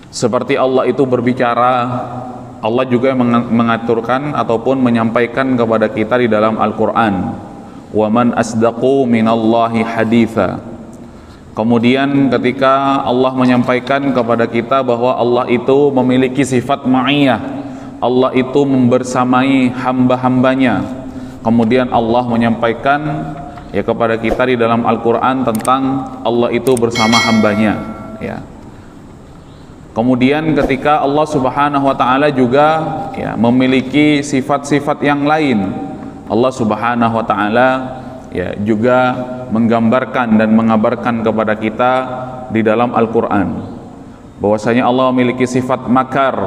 Seperti Allah itu berbicara, Allah juga mengaturkan ataupun menyampaikan kepada kita di dalam Al-Quran, wa man asdaqu minallahi haditha. Kemudian ketika Allah menyampaikan kepada kita bahwa Allah itu memiliki sifat ma'iyah, Allah itu membersamai hamba-hambanya. Kemudian Allah menyampaikan ya kepada kita di dalam Al-Quran tentang Allah itu bersama hambanya, ya. Kemudian ketika Allah Subhanahu wa taala juga ya memiliki sifat-sifat yang lain, Allah Subhanahu wa taala ya juga menggambarkan dan mengabarkan kepada kita di dalam Al-Qur'an bahwasanya Allah memiliki sifat makar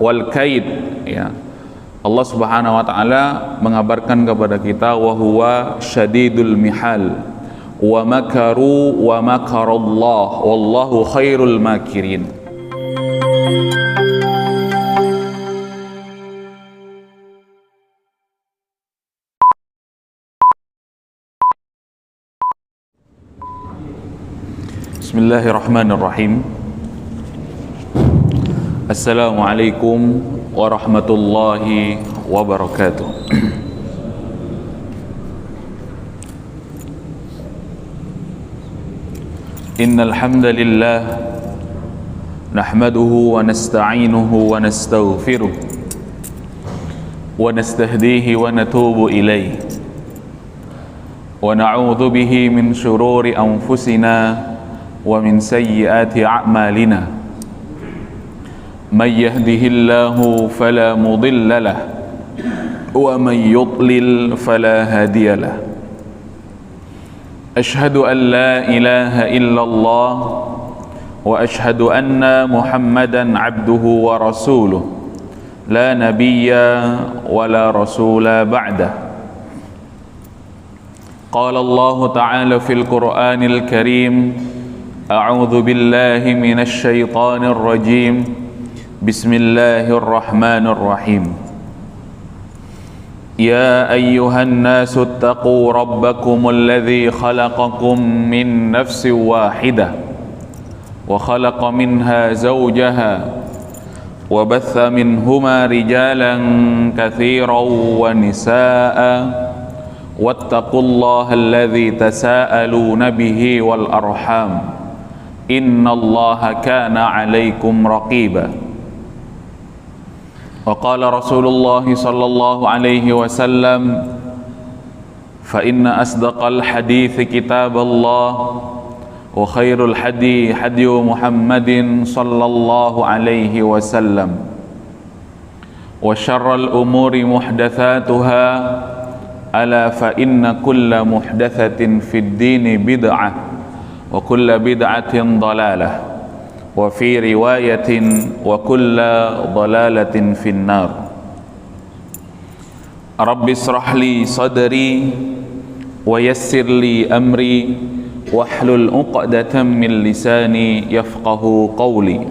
wal kaid, ya. Allah Subhanahu wa taala mengabarkan kepada kita wa huwa syadidul mihal wa makaru wa makarallah wallahu khairul makirin. Bismillahirrahmanirrahim. Assalamualaikum warahmatullahi wabarakatuh. Innal hamdalillah nahmaduhu wa nasta'inuhu wa nastaghfiruh wa nastahdihi wa natubu ilayh wa na'udzu bihi min shururi anfusina wa min sayyiati a'malina may yahdihillahu fala mudilla lahu wa man yudlil fala hadiya lahu. Ashhadu an la ilaha illallah wa ashhadu anna Muhammadan abduhu wa rasuluh la nabiyya wa la rasula ba'dah. Qala Allah ta'ala fil Qur'anil Karim, a'udzu billahi minasy syaithanir rajim, bismillahirrahmanirrahim. Ya ayyuhan nasu ittaqu rabbakumul ladzi khalaqakum min nafsin wahidah wa khalaqa minha zawjaha wa batha minhuma rijalan katsiran wa nisaa'a wattaqullaha alladzi tasaaluna bihi wal arham innallaha kana 'alaikum raqiba. Wa qala Rasulullah sallallahu alaihi wasallam, fa inna asdaqal hadithi kitaballah wa khairul hadi hadiyu Muhammadin sallallahu alaihi wasallam wa syarral umuri muhdatsatuha ala fa inna kulla muhdatsatin fid dini bid'ah wa kulla bid'atin dhalalah wa fi riwayatin wa kulla dhalalatin finnar. Rabbi israh li sadri wa yassir li amri wahlul 'uqdatam min lisani yafqahu qawli.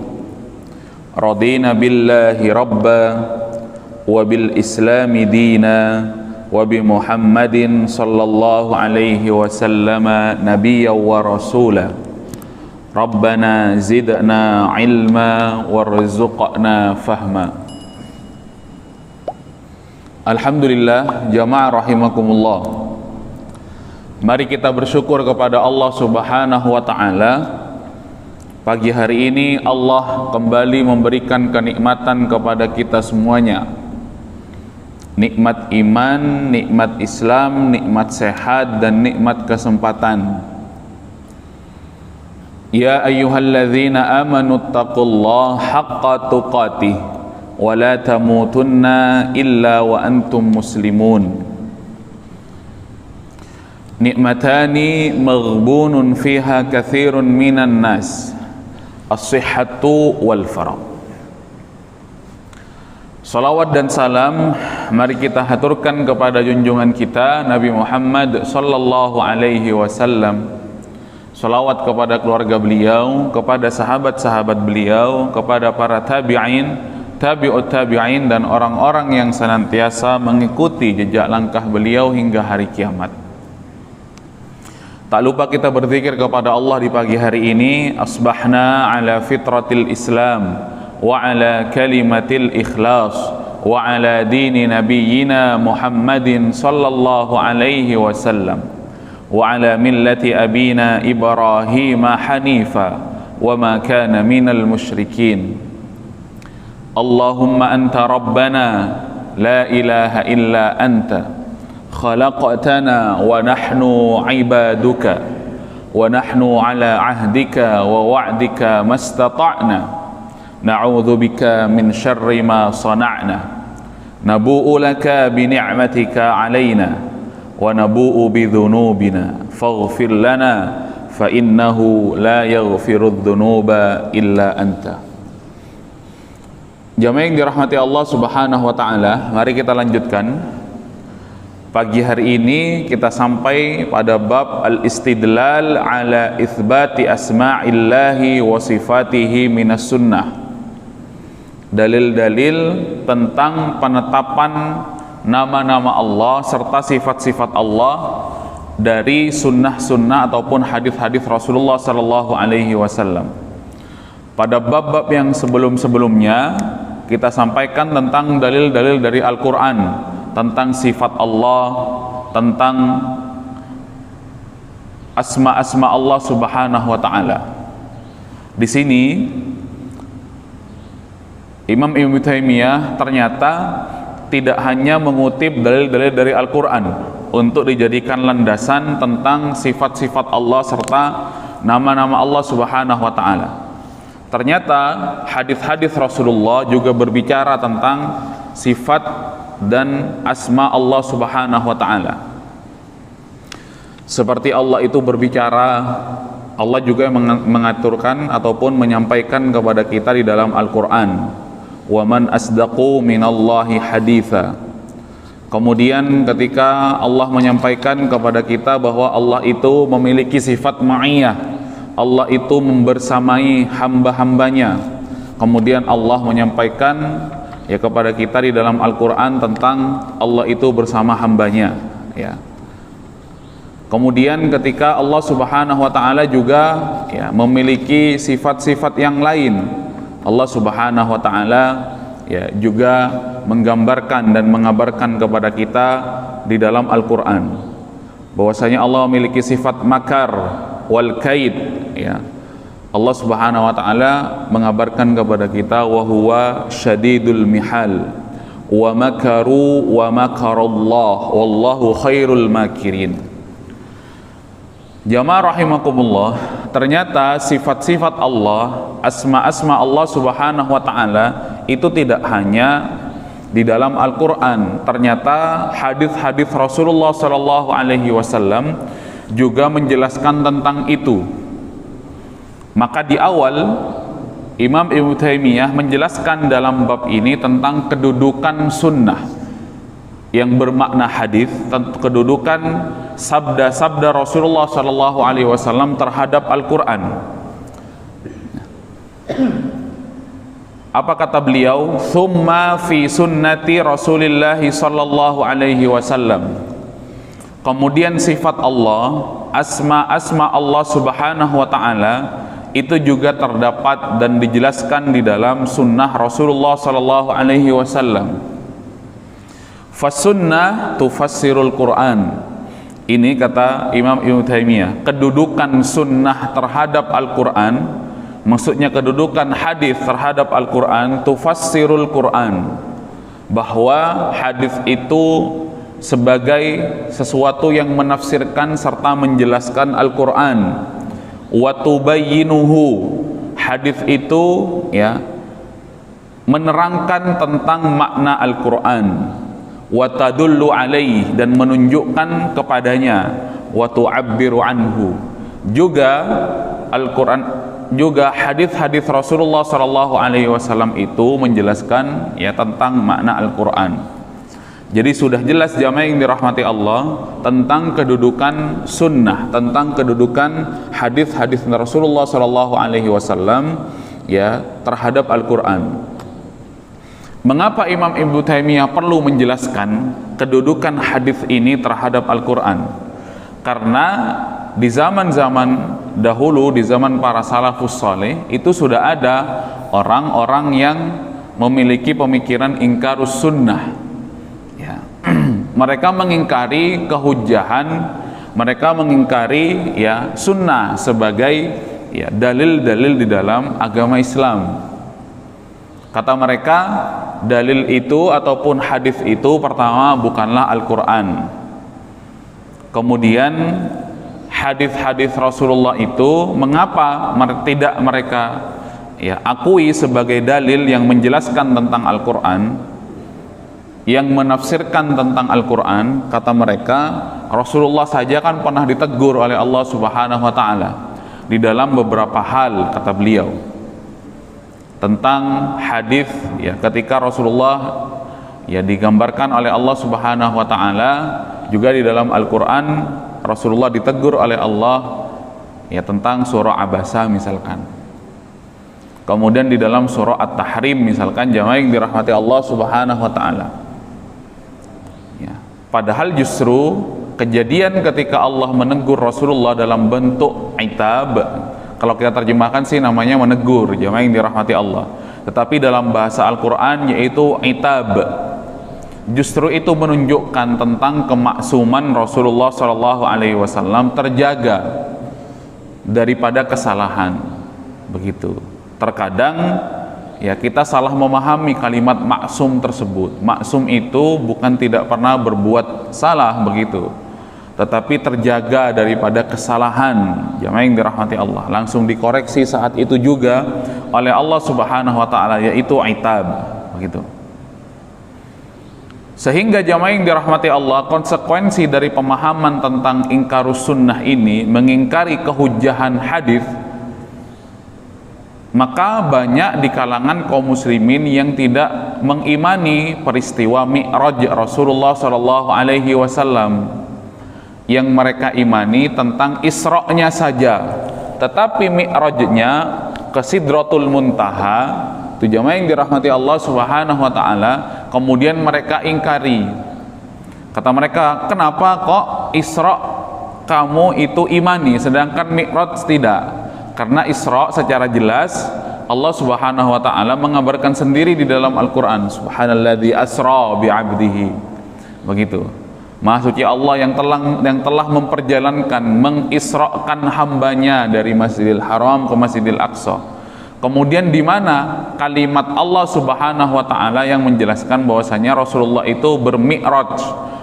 Radina billahi rabba wa bil islami dina wa bi Muhammadin sallallahu alaihi wasallama nabiyyan wa rasula. Rabbana zidna ilma warzuqna fahma. Alhamdulillah, jamaah rahimakumullah. Mari kita bersyukur kepada Allah Subhanahu wa taala. Pagi hari ini Allah kembali memberikan kenikmatan kepada kita semuanya. Nikmat iman, nikmat Islam, nikmat sehat dan nikmat kesempatan. Ya ayyuhalladzina amanu taqullaha haqqa tuqatih wa la tamutunna illa wa antum muslimun. Nikmatani maghbunun fiha katsirun minan nas, as-sihhatu wal faragh. Salawat dan salam mari kita haturkan kepada junjungan kita Nabi Muhammad sallallahu alaihi wasallam. Salawat kepada keluarga beliau, kepada sahabat-sahabat beliau, kepada para tabi'in, tabi'ut tabi'in dan orang-orang yang senantiasa mengikuti jejak langkah beliau hingga hari kiamat. Tak lupa kita berzikir kepada Allah di pagi hari ini. Asbahna ala fitratil Islam وعلى كلمة الإخلاص وعلى دين نبينا محمد صلى الله عليه وسلم وعلى ملة أبينا إبراهيم حنيفا وما كان من المشركين اللهم أنت ربنا لا إله إلا أنت خلقتنا ونحن عبادك ونحن على عهدك ووعدك ما استطعنا نعوذ بك من شر ما صنعنا نبوء لك بنعمتك علينا ونبوء بذنوبنا فاغفر لنا فإنه لا يغفر الذنوب إلا أنت. Jamaah yang dirahmati Allah Subhanahu wa taala, mari kita lanjutkan. Pagi hari ini kita sampai pada bab al-istidlal ala itsbati asma'illahi wa sifatihi minas sunnah. Dalil-dalil tentang penetapan nama-nama Allah serta sifat-sifat Allah dari sunnah-sunnah ataupun hadis-hadis Rasulullah sallallahu alaihi wasallam. Pada bab-bab yang sebelum-sebelumnya kita sampaikan tentang dalil-dalil dari Al-Quran tentang sifat Allah, tentang asma-asma Allah Subhanahu wa taala. Di sini Imam Ibnu Taimiyah ternyata tidak hanya mengutip dalil-dalil dari Al-Quran untuk dijadikan landasan tentang sifat-sifat Allah serta nama-nama Allah Subhanahu wa taala. Ternyata hadis-hadis Rasulullah juga berbicara tentang sifat dan asma Allah Subhanahu wa taala. Seperti Allah itu berbicara, Allah juga mengaturkan ataupun menyampaikan kepada kita di dalam Al-Qur'an, "Wa man asdaqu minallahi haditsa." Kemudian ketika Allah menyampaikan kepada kita bahwa Allah itu memiliki sifat ma'iyah, Allah itu membersamai hamba-hambanya. Kemudian Allah menyampaikan ya kepada kita di dalam Al-Quran tentang Allah itu bersama hambanya ya. Kemudian ketika Allah Subhanahu wa ta'ala juga ya, memiliki sifat-sifat yang lain, Allah Subhanahu wa ta'ala ya, juga menggambarkan dan mengabarkan kepada kita di dalam Al-Quran bahwasanya Allah memiliki sifat makar wal kaid ya. Allah Subhanahu wa taala mengabarkan kepada kita wa huwa syadidul mihal wa makaru wa makarallah wallahu khairul makirin. Jamaah rahimakumullah, ternyata sifat-sifat Allah, asma-asma Allah Subhanahu wa taala itu tidak hanya di dalam Al-Qur'an. Ternyata hadis-hadis Rasulullah sallallahu alaihi wasallam juga menjelaskan tentang itu. Maka di awal Imam Ibnu Taimiyah menjelaskan dalam bab ini tentang kedudukan sunnah yang bermakna hadis, kedudukan sabda-sabda Rasulullah sallallahu alaihi wasallam terhadap Al-Qur'an. Apa kata beliau? "Tsumma fi sunnati Rasulillah sallallahu alaihi wasallam." Kemudian sifat Allah, asma-asma Allah Subhanahu wa ta'ala itu juga terdapat dan dijelaskan di dalam sunnah Rasulullah sallallahu alaihi wasallam. Fasunnah tufassirul Quran. Ini kata Imam Ibnu Taimiyah, kedudukan sunnah terhadap Al-Quran, maksudnya kedudukan hadis terhadap Al-Quran, tufassirul Quran, bahwa hadis itu sebagai sesuatu yang menafsirkan serta menjelaskan Al-Quran. Wa tubayyinuhu, hadis itu ya menerangkan tentang makna Al-Quran. Wa tadullu alaih, dan menunjukkan kepadanya. Wa tu'abbiru anhu, juga Al-Quran, juga hadis-hadis Rasulullah sallallahu alaihi wasallam itu menjelaskan ya tentang makna Al-Quran. Jadi sudah jelas jamaah yang dirahmati Allah tentang kedudukan sunnah, tentang kedudukan hadis-hadis Rasulullah sallallahu alaihi wasallam ya terhadap Al-Quran. Mengapa Imam Ibnu Taimiyah perlu menjelaskan kedudukan hadis ini terhadap Al-Quran? Karena di zaman-zaman dahulu di zaman para salafus saleh itu sudah ada orang-orang yang memiliki pemikiran ingkarus sunnah. Ya. Mereka mengingkari kehujahan, mereka mengingkari ya sunnah sebagai ya dalil-dalil di dalam agama Islam. Kata mereka, dalil itu ataupun hadis itu pertama bukanlah Al-Quran. Kemudian hadis-hadis Rasulullah itu mengapa tidak mereka ya akui sebagai dalil yang menjelaskan tentang Al-Quran, yang menafsirkan tentang Al-Quran? Kata mereka, Rasulullah saja kan pernah ditegur oleh Allah Subhanahu wa taala di dalam beberapa hal, kata beliau, tentang hadis ya ketika Rasulullah ya digambarkan oleh Allah Subhanahu wa taala, juga di dalam Al-Qur'an Rasulullah ditegur oleh Allah ya tentang surah Abasa misalkan. Kemudian di dalam surah At-Tahrim misalkan, jamaah yang dirahmati Allah Subhanahu wa taala. Ya, padahal justru kejadian ketika Allah menegur Rasulullah dalam bentuk itab, kalau kita terjemahkan sih namanya menegur, jamaah yang dirahmati Allah, tetapi dalam bahasa Al-Quran yaitu itab, justru itu menunjukkan tentang kemaksuman Rasulullah SAW terjaga daripada kesalahan. Begitu. Terkadang ya kita salah memahami kalimat maksum tersebut. Maksum itu bukan tidak pernah berbuat salah begitu, tetapi terjaga daripada kesalahan, jamaah yang dirahmati Allah, langsung dikoreksi saat itu juga oleh Allah Subhanahu wa taala, yaitu itab, begitu. Sehingga jamaah yang dirahmati Allah, konsekuensi dari pemahaman tentang ingkarus sunnah ini, mengingkari kehujahan hadis, maka banyak di kalangan kaum muslimin yang tidak mengimani peristiwa Mi'raj Rasulullah SAW. Yang mereka imani tentang Isra-nya saja, tetapi Mi'rajnya ke Sidratul Muntaha, itu jamaah yang dirahmati Allah Subhanahu wa taala, kemudian mereka ingkari. Kata mereka, kenapa kok Isra kamu itu imani sedangkan Mi'raj tidak? Karena Isra secara jelas Allah Subhanahu wa taala mengabarkan sendiri di dalam Al-Qur'an, subhanalladzi asra bi'abdihi. Begitu. Maha suci Allah yang telah memperjalankan, mengisrakan hambanya dari Masjidil Haram ke Masjidil Aqsa. Kemudian di mana kalimat Allah Subhanahu wa taala yang menjelaskan bahwasanya Rasulullah itu bermi'raj,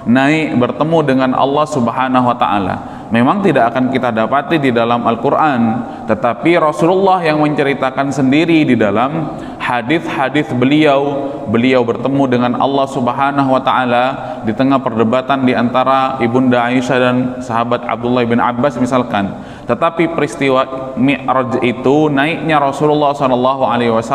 naik bertemu dengan Allah Subhanahu wa taala. Memang tidak akan kita dapati di dalam Al-Qur'an, tetapi Rasulullah yang menceritakan sendiri di dalam hadis-hadis beliau bertemu dengan Allah Subhanahu wa taala di tengah perdebatan di antara Ibunda Aisyah dan sahabat Abdullah bin Abbas misalkan. Tetapi peristiwa Mi'raj itu, naiknya Rasulullah SAW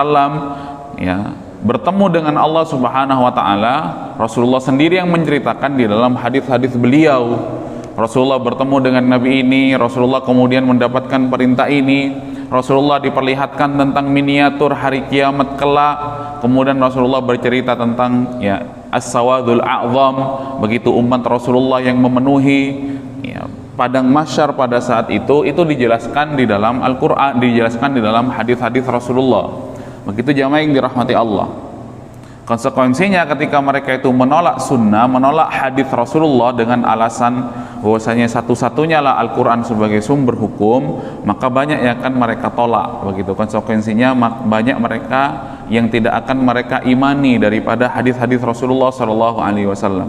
ya bertemu dengan Allah Subhanahu wa taala, Rasulullah sendiri yang menceritakan di dalam hadis-hadis beliau. Rasulullah bertemu dengan Nabi ini, Rasulullah kemudian mendapatkan perintah ini, Rasulullah diperlihatkan tentang miniatur hari kiamat kelak, kemudian Rasulullah bercerita tentang ya as-sawadul a'zam, begitu umat Rasulullah yang memenuhi ya padang mahsyar pada saat itu dijelaskan di dalam Al-Qur'an, dijelaskan di dalam hadis-hadis Rasulullah. Begitu jamaah yang dirahmati Allah. Konsekuensinya ketika mereka itu menolak sunnah, menolak hadis Rasulullah dengan alasan bahwasanya satu-satunya lah Al-Quran sebagai sumber hukum, maka banyak yang akan mereka tolak. Begitu konsekuensinya, banyak mereka yang tidak akan mereka imani daripada hadis-hadis Rasulullah SAW.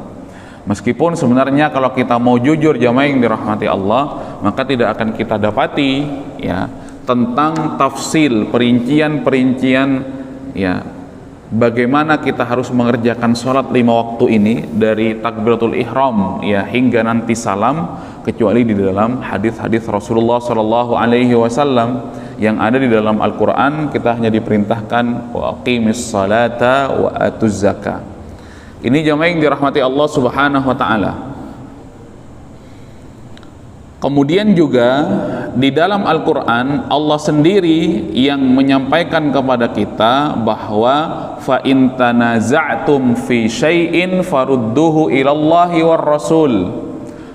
Meskipun sebenarnya kalau kita mau jujur jamaah yang dirahmati Allah, maka tidak akan kita dapati ya tentang tafsil, perincian ya bagaimana kita harus mengerjakan sholat 5 waktu ini dari takbiratul ihram ya hingga nanti salam, kecuali di dalam hadis-hadis Rasulullah SAW yang ada di dalam Al-Quran. Kita hanya diperintahkan wa aqimis salata wa atuz zakah. Ini jamaah yang dirahmati Allah Subhanahu wa taala. Kemudian juga di dalam Al-Quran Allah sendiri yang menyampaikan kepada kita bahwa fa in tanaza'tum fi syai'in farudduhu ilallahi war rasul.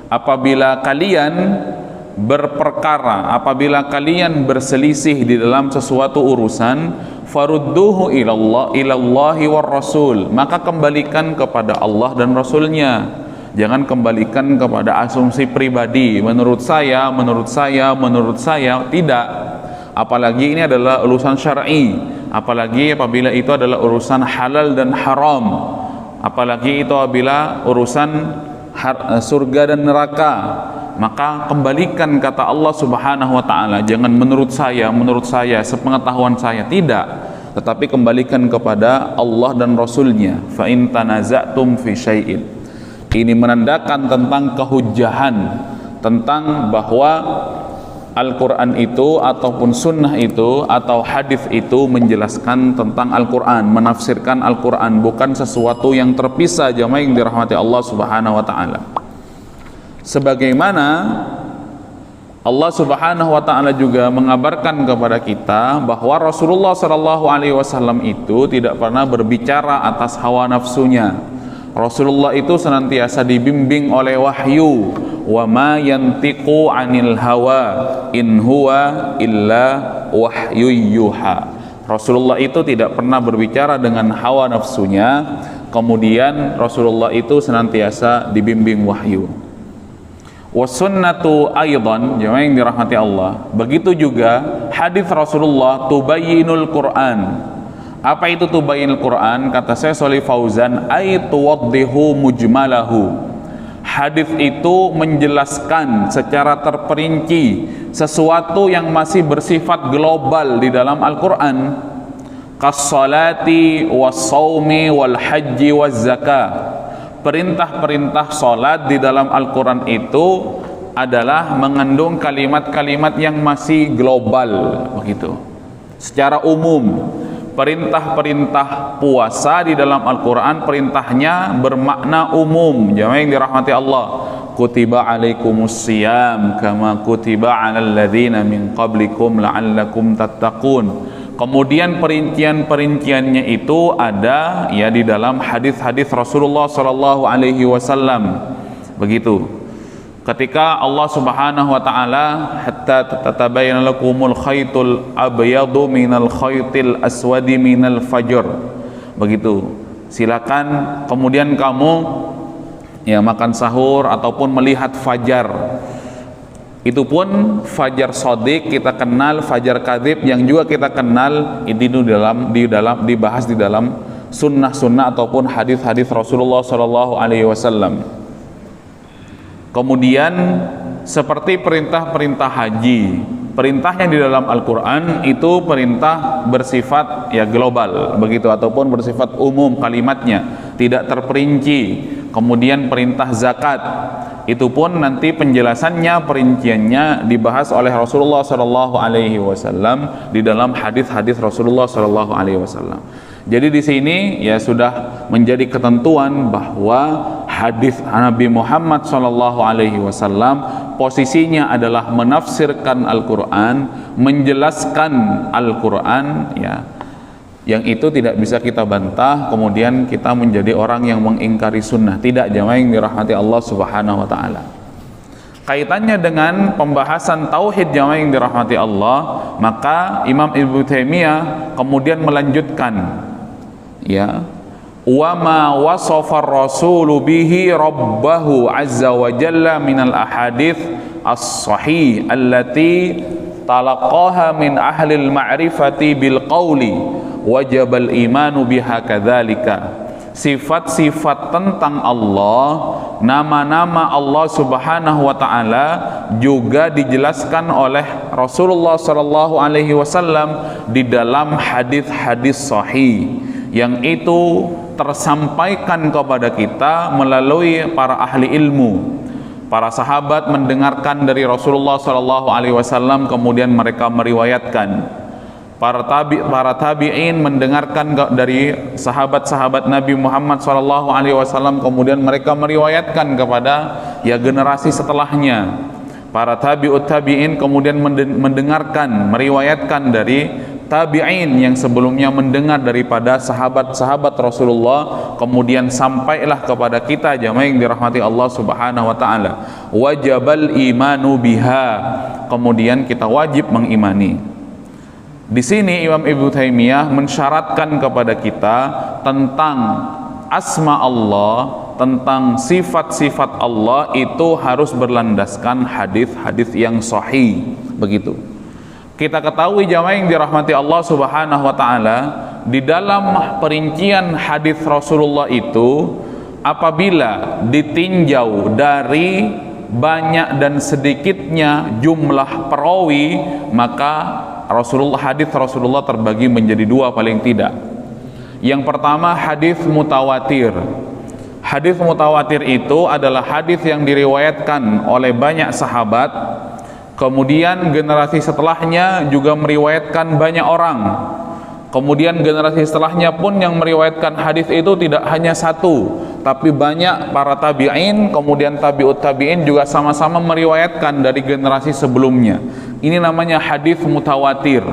Apabila kalian berperkara, apabila kalian berselisih di dalam sesuatu urusan, farudduhu ilallahi war rasul, maka kembalikan kepada Allah dan Rasulnya. Jangan kembalikan kepada asumsi pribadi, menurut saya, tidak. Apalagi ini adalah urusan syar'i, apalagi apabila itu adalah urusan halal dan haram, apalagi itu apabila urusan surga dan neraka, maka kembalikan kata Allah Subhanahu wa taala. Jangan menurut saya, sepengetahuan saya, tidak, tetapi kembalikan kepada Allah dan Rasulnya. Fa in tanaza'tum fi syai'in, ini menandakan tentang kehujahan, tentang bahwa Al-Quran itu ataupun sunnah itu atau hadis itu menjelaskan tentang Al-Quran, menafsirkan Al-Quran, bukan sesuatu yang terpisah. Jamaah yang dirahmati Allah Subhanahu wa taala, sebagaimana Allah Subhanahu wa taala juga mengabarkan kepada kita bahwa Rasulullah sallallahu alaihi wasallam itu tidak pernah berbicara atas hawa nafsunya. Rasulullah itu senantiasa dibimbing oleh wahyu. Wa ma yantiqu 'anil hawa in huwa illa wahyu yuha. Rasulullah itu tidak pernah berbicara dengan hawa nafsunya, kemudian Rasulullah itu senantiasa dibimbing wahyu. Wasunnatu aidan, jemaah yang dirahmati Allah, begitu juga hadis Rasulullah tubayyinul Quran. Apa itu tubayyinul Quran? Kata saya Shalih Fauzan, ay tuwaddihu mujmalahu. Hadis itu menjelaskan secara terperinci sesuatu yang masih bersifat global di dalam Al-Quran, kas-salati was-saumi wal-haji waz-zakah. Perintah-perintah salat di dalam Al-Quran itu adalah mengandung kalimat-kalimat yang masih global, begitu, secara umum. Perintah-perintah puasa di dalam Al-Quran, perintahnya bermakna umum. Jamaah yang dirahmati Allah, kutiba alaikumus siyam kama kutiba alal ladzina min qablikum la'allakum tattaqun. Kemudian perincian-perinciannya itu ada ya di dalam hadis-hadis Rasulullah sallallahu alaihi wasallam. Begitu. Ketika Allah Subhanahu wa taala, hatta tatabayyana lakumul khaytul abyadu minal khaytil aswadi minal fajr. Begitu. Silakan kemudian kamu ya makan sahur ataupun melihat fajar. Itu pun fajar shadiq kita kenal, fajar kadzib yang juga kita kenal, ini dibahas di dalam sunnah-sunnah ataupun hadis-hadis Rasulullah sallallahu alaihi wasallam. Kemudian seperti perintah-perintah haji, perintahnya di dalam Al-Quran itu perintah bersifat ya global begitu, ataupun bersifat umum kalimatnya, tidak terperinci. Kemudian perintah zakat itu pun nanti penjelasannya, perinciannya dibahas oleh Rasulullah Shallallahu Alaihi Wasallam di dalam hadis-hadis Rasulullah Shallallahu Alaihi Wasallam. Jadi di sini ya sudah menjadi ketentuan bahwa hadis Nabi Muhammad Shallallahu Alaihi Wasallam posisinya adalah menafsirkan Al-Quran, menjelaskan Al-Quran, ya, yang itu tidak bisa kita bantah. Kemudian kita menjadi orang yang mengingkari sunnah, tidak. Jamaah yang dirahmati Allah Subhanahu Wa Taala. Kaitannya dengan pembahasan tauhid, jamaah yang dirahmati Allah, maka Imam Ibnu Taimiyah kemudian melanjutkan, ya, wa ma wasafa ar-rasulu bihi rabbahu azza wa jalla minal ahadits as-sahih allati talaqaha min ahli al-ma'rifati bil qawli wajibal imanu biha kadzalika. Sifat-sifat tentang Allah, nama-nama Allah Subhanahu wa taala juga dijelaskan oleh Rasulullah sallallahu alaihi wasallam di dalam hadis-hadis sahih yang itu tersampaikan kepada kita melalui para ahli ilmu. Para sahabat mendengarkan dari Rasulullah sallallahu alaihi wasallam, kemudian mereka meriwayatkan. Para tabi'in mendengarkan dari sahabat-sahabat Nabi Muhammad SAW, kemudian mereka meriwayatkan kepada ya generasi setelahnya. Para tabi'ut tabi'in kemudian mendengarkan, meriwayatkan dari tabi'in yang sebelumnya mendengar daripada sahabat-sahabat Rasulullah, kemudian sampailah kepada kita jamaah yang dirahmati Allah Subhanahu wa taala. Wajabal imanu biha, kemudian kita wajib mengimani. Di sini Imam Ibnu Taimiyah mensyaratkan kepada kita tentang asma Allah, tentang sifat-sifat Allah itu harus berlandaskan hadis-hadis yang sahih. Begitu. Kita ketahui jamaah yang dirahmati Allah Subhanahu wa taala, di dalam perincian hadis Rasulullah itu apabila ditinjau dari banyak dan sedikitnya jumlah perawi, maka hadis Rasulullah terbagi menjadi dua paling tidak. Yang pertama hadis mutawatir. Hadis mutawatir itu adalah hadis yang diriwayatkan oleh banyak sahabat, kemudian generasi setelahnya juga meriwayatkan banyak orang, kemudian generasi setelahnya pun yang meriwayatkan hadis itu tidak hanya satu, tapi banyak para tabi'in, kemudian tabi'ut tabi'in juga sama-sama meriwayatkan dari generasi sebelumnya. Ini namanya hadis mutawatir.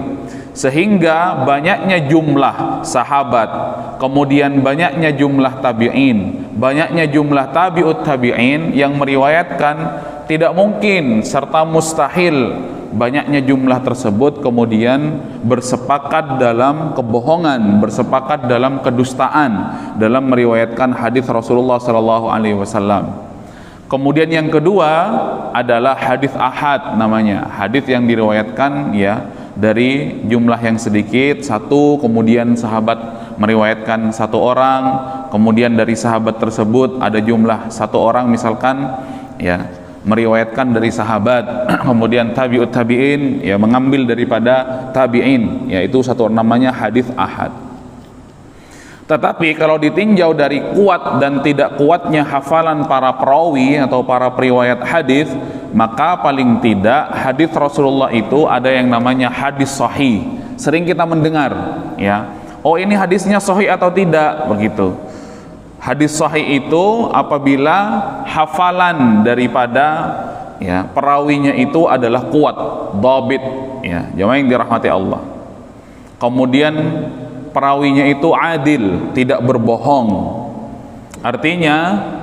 Sehingga banyaknya jumlah sahabat, kemudian banyaknya jumlah tabi'in, banyaknya jumlah tabi'ut tabi'in yang meriwayatkan, tidak mungkin serta mustahil banyaknya jumlah tersebut kemudian bersepakat dalam kebohongan, bersepakat dalam kedustaan dalam meriwayatkan hadis Rasulullah sallallahu alaihi wasallam. Kemudian yang kedua adalah hadis ahad namanya, hadis yang diriwayatkan dari jumlah yang sedikit, satu, kemudian sahabat meriwayatkan satu orang, kemudian dari sahabat tersebut ada jumlah satu orang misalkan meriwayatkan dari sahabat, kemudian tabi'ut tabi'in mengambil daripada tabi'in, yaitu satu namanya hadis ahad. Tetapi kalau ditinjau dari kuat dan tidak kuatnya hafalan para perawi atau para periwayat hadis, maka paling tidak hadis Rasulullah itu ada yang namanya hadis sahih. Sering kita mendengar, oh ini hadisnya sahih atau tidak, begitu. Hadis sahih itu apabila hafalan daripada perawinya itu adalah kuat, dhabit, jamaah yang dirahmati Allah. Kemudian perawinya itu adil, tidak berbohong. Artinya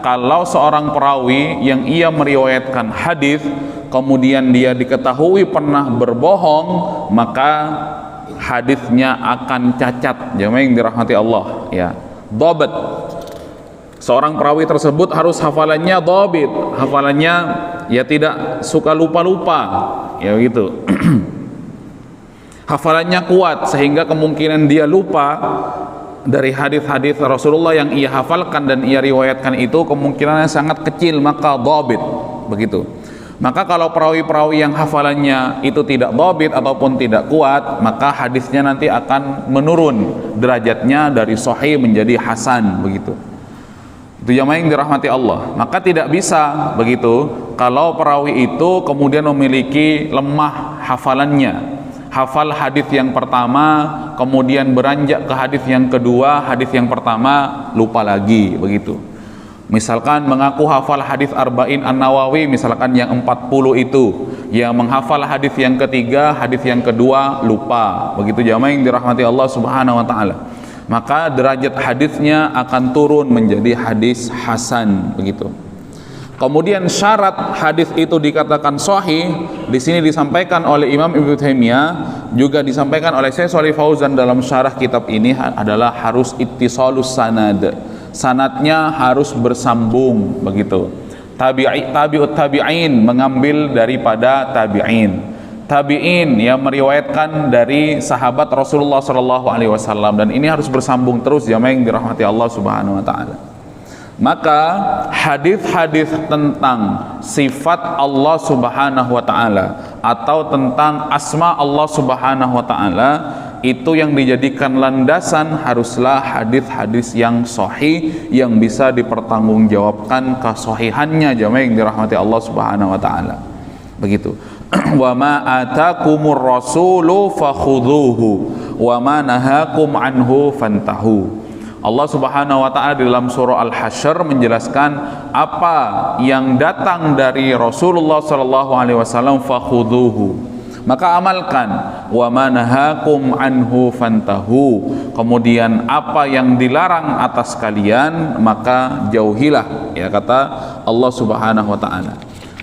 kalau seorang perawi yang ia meriwayatkan hadis kemudian dia diketahui pernah berbohong, maka hadisnya akan cacat, jamaah yang dirahmati Allah. Dhabat. Seorang perawi tersebut harus hafalannya dhabit, hafalannya tidak suka lupa-lupa, gitu. Hafalannya kuat sehingga kemungkinan dia lupa dari hadis-hadis Rasulullah yang ia hafalkan dan ia riwayatkan itu kemungkinannya sangat kecil, maka dhabit, begitu. Maka kalau perawi-perawi yang hafalannya itu tidak dhabit ataupun tidak kuat, maka hadisnya nanti akan menurun derajatnya dari sahih menjadi hasan, begitu. Itu jamaah yang dirahmati Allah. Maka tidak bisa begitu kalau perawi itu kemudian memiliki lemah hafalannya, hafal hadis yang pertama kemudian beranjak ke hadis yang kedua, hadis yang pertama lupa lagi, begitu. Misalkan mengaku hafal hadis Arba'in An-Nawawi misalkan yang 40 itu, yang menghafal hadis yang ketiga, hadis yang kedua lupa, begitu jamaah yang dirahmati Allah Subhanahu wa taala. Maka derajat hadisnya akan turun menjadi hadis hasan, begitu. Kemudian syarat hadis itu dikatakan sahih di sini disampaikan oleh Imam Ibnu Taimiyah, juga disampaikan oleh Syekh Shalih Fauzan dalam syarah kitab ini adalah harus ittisalus sanad. Sanadnya harus bersambung, begitu. Tabi'ut tabi'in mengambil daripada tabi'in. Tabi'in yang meriwayatkan dari sahabat Rasulullah sallallahu alaihi wasallam, dan ini harus bersambung terus jamaah yang dirahmati Allah Subhanahu wa taala. Maka hadis-hadis tentang sifat Allah Subhanahu wa taala atau tentang asma Allah Subhanahu wa taala itu yang dijadikan landasan haruslah hadis-hadis yang sahih yang bisa dipertanggungjawabkan kesahihannya jamaah yang dirahmati Allah Subhanahu wa taala. Begitu. Wa ma atakumur rasulu fakhudhuhu wa ma nahakum anhu fantahu. Allah Subhanahu wa taala di dalam surah Al-Hasyr menjelaskan apa yang datang dari Rasulullah sallallahu alaihi wasallam fakhudhuhu. maka amalkan. Wa ma nahakum anhu fantahu, kemudian apa yang dilarang atas kalian maka jauhilah, ya kata Allah Subhanahu wa taala.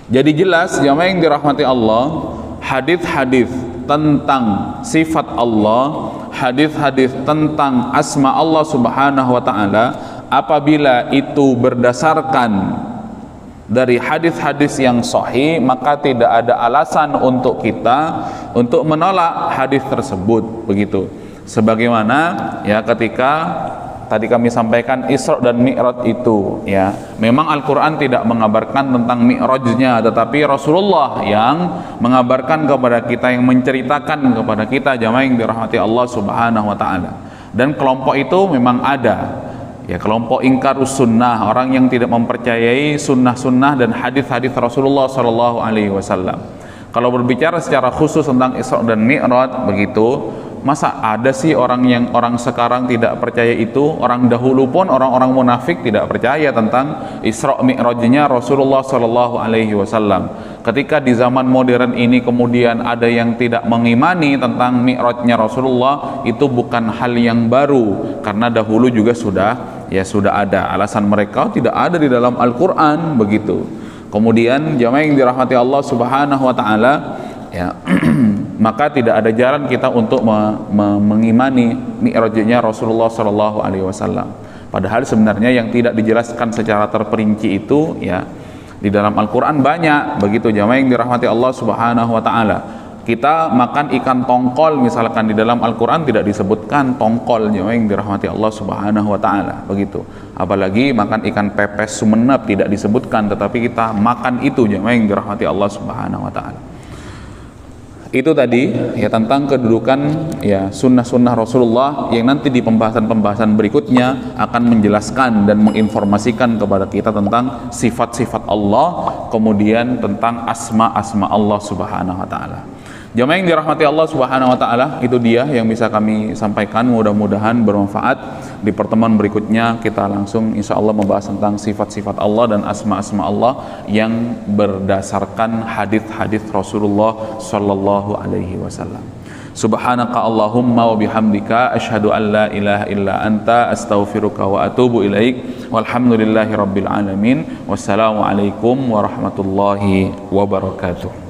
Jadi jelas jamaah yang dirahmati Allah, hadis-hadis tentang sifat Allah, hadis-hadis tentang asma Allah Subhanahu wa taala, apabila itu berdasarkan dari hadis-hadis yang sahih, maka tidak ada alasan untuk kita untuk menolak hadis tersebut, begitu. Sebagaimana ya ketika tadi kami sampaikan Isra dan Mi'raj itu, ya memang Al-Quran tidak mengabarkan tentang Mi'rajnya, tetapi Rasulullah yang mengabarkan kepada kita, yang menceritakan kepada kita jamaah yang dirahmati Allah Subhanahu wa taala. Dan kelompok itu memang ada, ya kelompok ingkarus sunnah, orang yang tidak mempercayai sunnah-sunnah dan hadis-hadis Rasulullah Shallallahu Alaihi Wasallam. Kalau berbicara secara khusus tentang Isra dan Mi'raj, begitu, masa ada sih orang sekarang tidak percaya itu? Orang dahulu pun orang-orang munafik tidak percaya tentang Isra Mi'rajnya Rasulullah Shallallahu Alaihi Wasallam. Ketika di zaman modern ini kemudian ada yang tidak mengimani tentang Mi'rajnya Rasulullah, itu bukan hal yang baru, karena dahulu juga sudah ada. Alasan mereka tidak ada di dalam Al-Quran, begitu. Kemudian jamaah yang dirahmati Allah Subhanahu wa taala, ya maka tidak ada jalan kita untuk mengimani Mi'rajnya Rasulullah Shallallahu Alaihi Wasallam. Padahal sebenarnya yang tidak dijelaskan secara terperinci itu, ya di dalam Al-Quran banyak, begitu jamaah yang dirahmati Allah Subhanahu wa taala. Kita makan ikan tongkol misalkan, di dalam Al-Quran tidak disebutkan tongkol, jamaah yang dirahmati Allah Subhanahu wa taala, begitu. Apalagi makan ikan pepes Sumenep tidak disebutkan, tetapi kita makan itu, jamaah yang dirahmati Allah Subhanahu wa taala. Itu tadi ya tentang kedudukan ya sunnah-sunnah Rasulullah, yang nanti di pembahasan-pembahasan berikutnya akan menjelaskan dan menginformasikan kepada kita tentang sifat-sifat Allah, kemudian tentang asma-asma Allah Subhanahu wa taala. Jamaah yang dirahmati Allah Subhanahu wa taala, itu dia yang bisa kami sampaikan, mudah-mudahan bermanfaat. Di pertemuan berikutnya kita langsung insya Allah membahas tentang sifat-sifat Allah dan asma-asma Allah yang berdasarkan hadis-hadis Rasulullah sallallahu alaihi wasallam. Subhanaka Allahumma wa bihamdika asyhadu an la ilaha illa anta astaghfiruka wa atubu ilaik. Walhamdulillahi rabbil alamin. Wassalamu alaikum warahmatullahi wabarakatuh.